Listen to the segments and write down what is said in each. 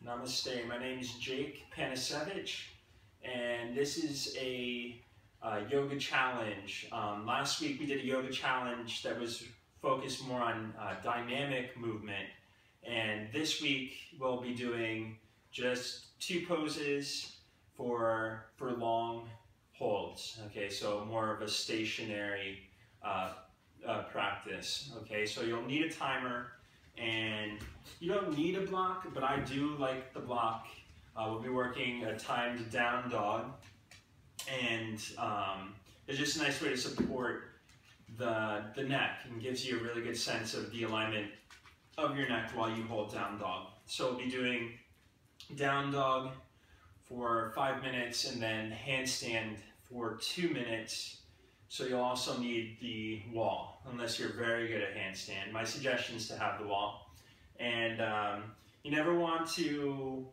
Namaste. My name is Jake Panasevich, and this is a yoga challenge. Last week we did a yoga challenge that was focused more on dynamic movement, and this week we'll be doing just 2 poses for long holds. Okay, so more of a stationary practice. Okay, so you'll need a timer. And you don't need a block, but I do like the block. We'll be working a timed down dog, and it's just a nice way to support the neck and gives you a really good sense of the alignment of your neck while you hold down dog. So we'll be doing down dog for 5 minutes and then handstand for 2 minutes. So you'll also need the wall, unless you're very good at handstand. My suggestion is to have the wall. And you never want to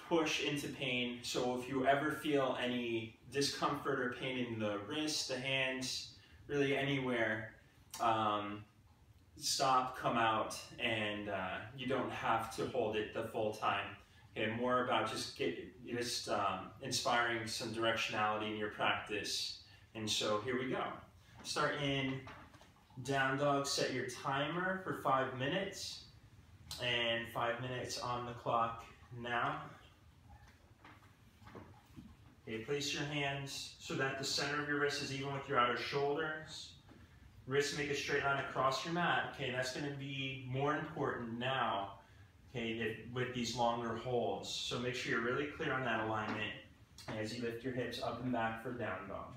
push into pain. So if you ever feel any discomfort or pain in the wrist, the hands, really anywhere, stop, come out, and you don't have to hold it the full time. Okay, more about just inspiring some directionality in your practice. And so here we go. Start in down dog, set your timer for 5 minutes, and 5 minutes on the clock now. Okay, place your hands so that the center of your wrist is even with your outer shoulders. Wrists make a straight line across your mat. Okay, that's going to be more important now, okay, with these longer holds. So make sure you're really clear on that alignment as you lift your hips up and back for down dog.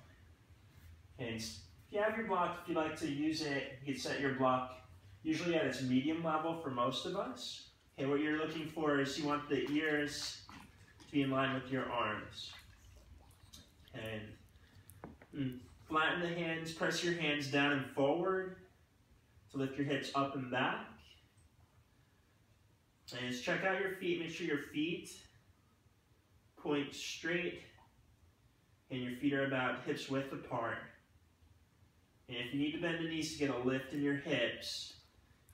Okay, if you have your block, if you like to use it, you can set your block usually at its medium level for most of us. Okay, what you're looking for is you want the ears to be in line with your arms. And flatten the hands, press your hands down and forward to lift your hips up and back. And just check out your feet, make sure your feet point straight and your feet are about hips width apart. And if you need to bend the knees to get a lift in your hips,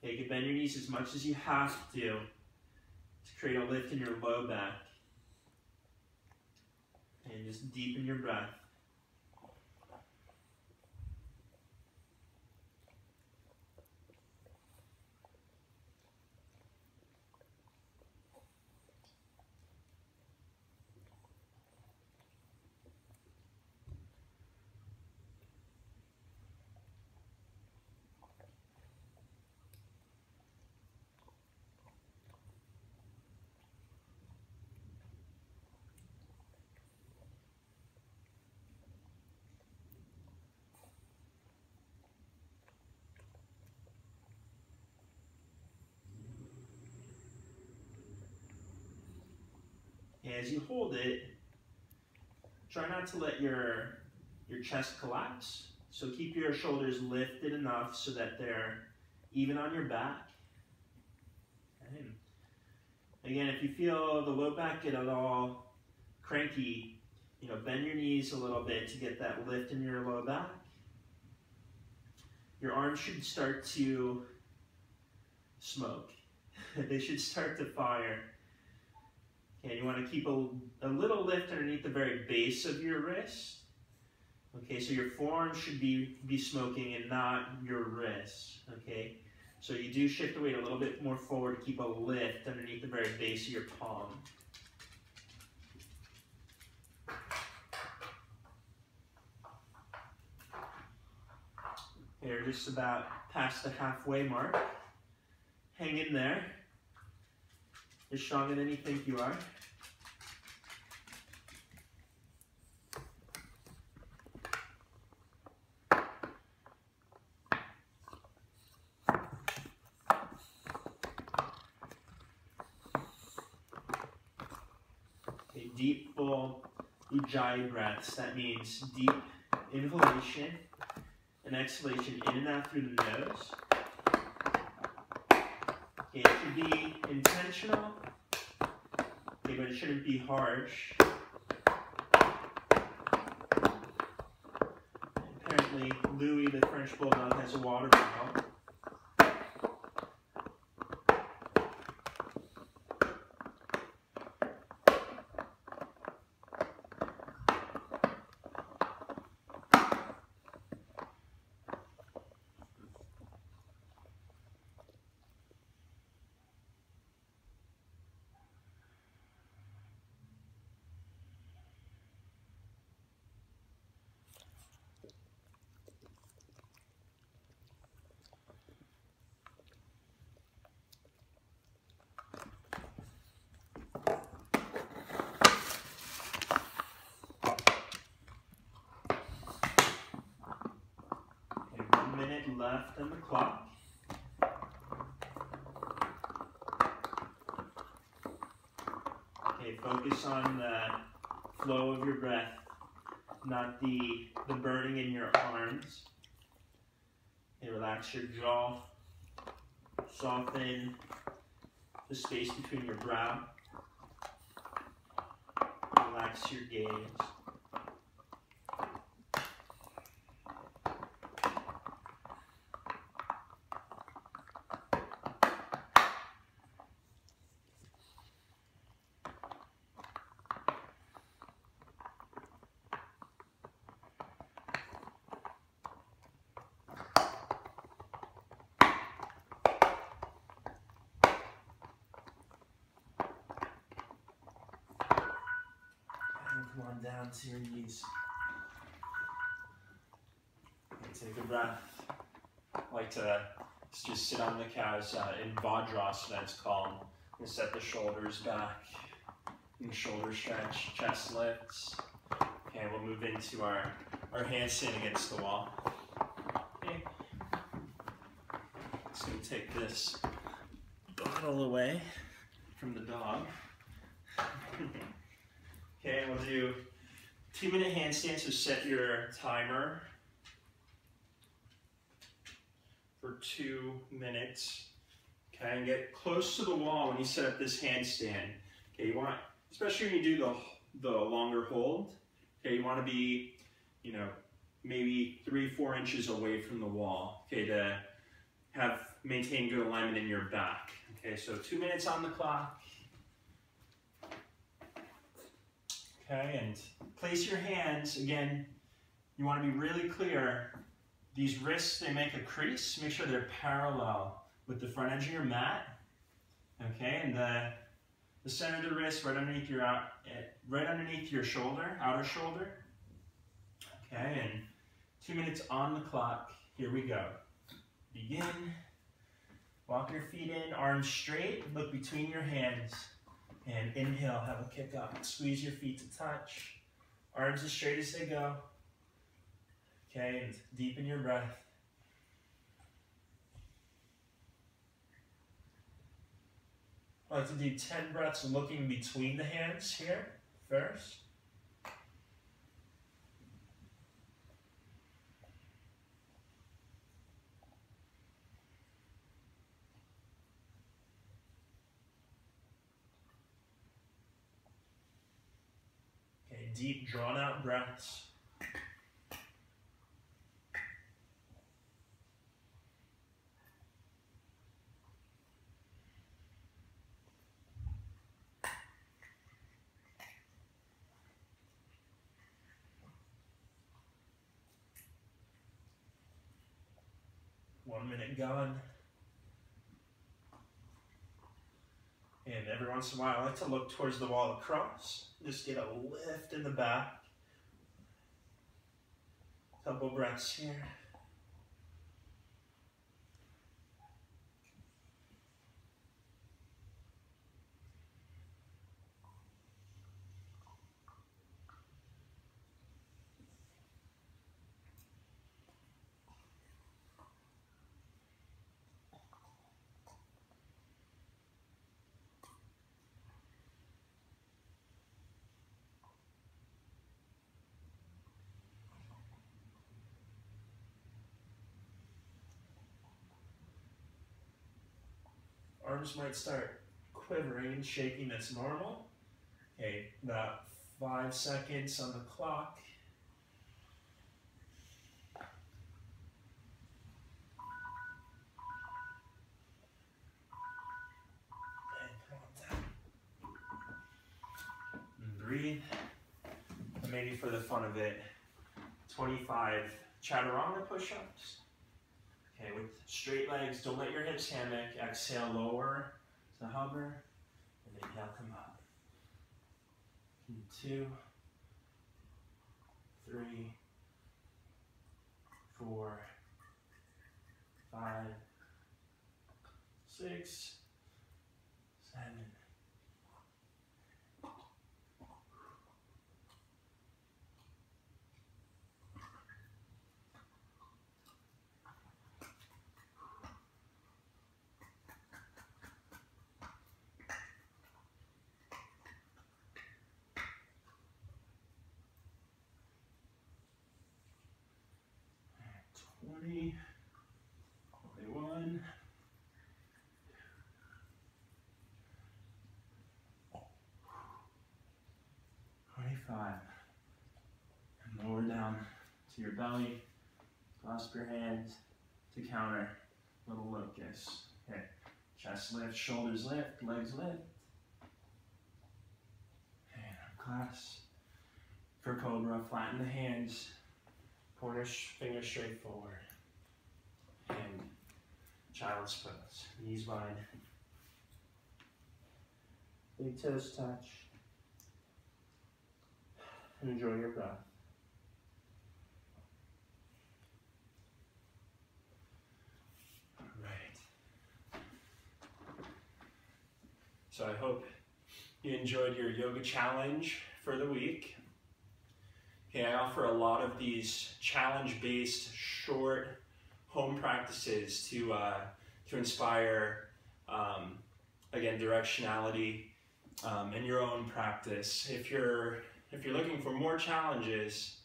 you can bend your knees as much as you have to create a lift in your low back. And just deepen your breath. As you hold it, try not to let your chest collapse. So keep your shoulders lifted enough so that they're even on your back. Okay. Again, if you feel the low back get at all cranky, bend your knees a little bit to get that lift in your low back. Your arms should start to smoke. They should start to fire. And you want to keep a little lift underneath the very base of your wrist. Okay, so your forearm should be smoking and not your wrist. Okay, so you do shift the weight a little bit more forward to keep a lift underneath the very base of your palm. You're just about past the halfway mark. Hang in there. You're stronger than you think you are. Okay, deep, full Ujjayi breaths. That means deep inhalation and exhalation in and out through the nose. Okay, it should be intentional, okay, but it shouldn't be harsh. Apparently, Louis, the French Bulldog, has a water bottle. left on the clock. Okay, focus on the flow of your breath, not the burning in your arms. Okay, relax your jaw, soften the space between your brow, relax your gaze. Come on down to your knees. And take a breath. I like to just sit on the couch in Vajrasana, it's called. And set the shoulders back. And shoulder stretch, chest lifts. Okay, we'll move into our handstand against the wall. Okay. Just gonna take this bottle away from the dog. Okay, we'll do 2-minute handstands, so set your timer for 2 minutes. Okay, and get close to the wall when you set up this handstand. Okay, you want, especially when you do the longer hold, okay, you want to be, you know, maybe 3-4 inches away from the wall, okay, to maintain good alignment in your back. Okay, so 2 minutes on the clock. Okay, and place your hands, again, you want to be really clear. These wrists, they make a crease. Make sure they're parallel with the front edge of your mat. Okay, and the center of the wrist right underneath your shoulder, outer shoulder. Okay, and 2 minutes on the clock. Here we go. Begin. Walk your feet in, arms straight, look between your hands. And inhale, have a kick up. Squeeze your feet to touch. Arms as straight as they go. Okay, and deepen your breath. I like to do 10 breaths looking between the hands here first. Deep, drawn-out breaths. One minute gone. And every once in a while, I like to look towards the wall across. Just get a lift in the back. Couple breaths here. Arms might start quivering and shaking, that's normal. Okay, about 5 seconds on the clock. And come on down. And breathe. And maybe for the fun of it, 25 chaturanga push-ups. Okay, with straight legs, don't let your hips hammock. Exhale, lower to hover, and inhale, come up. 2, 3, 4, 5, 6, 7. 20, 21, 25. And lower down to your belly. Clasp your hands to counter little locust. Okay, chest lift, shoulders lift, legs lift. And unclasp. For cobra, flatten the hands. Pointer finger straight forward. And child's pose. Knees wide. Big toes touch. Enjoy your breath. So I hope you enjoyed your yoga challenge for the week. Okay, I offer a lot of these challenge-based short home practices to inspire, again, directionality in your own practice. If you're looking for more challenges,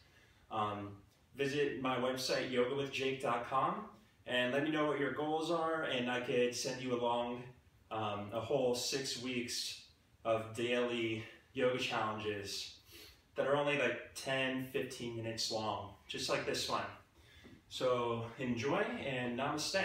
visit my website yogawithjake.com and let me know what your goals are, and I could send you along a whole 6 weeks of daily yoga challenges that are only like 10-15 minutes long, just like this one. So enjoy and namaste.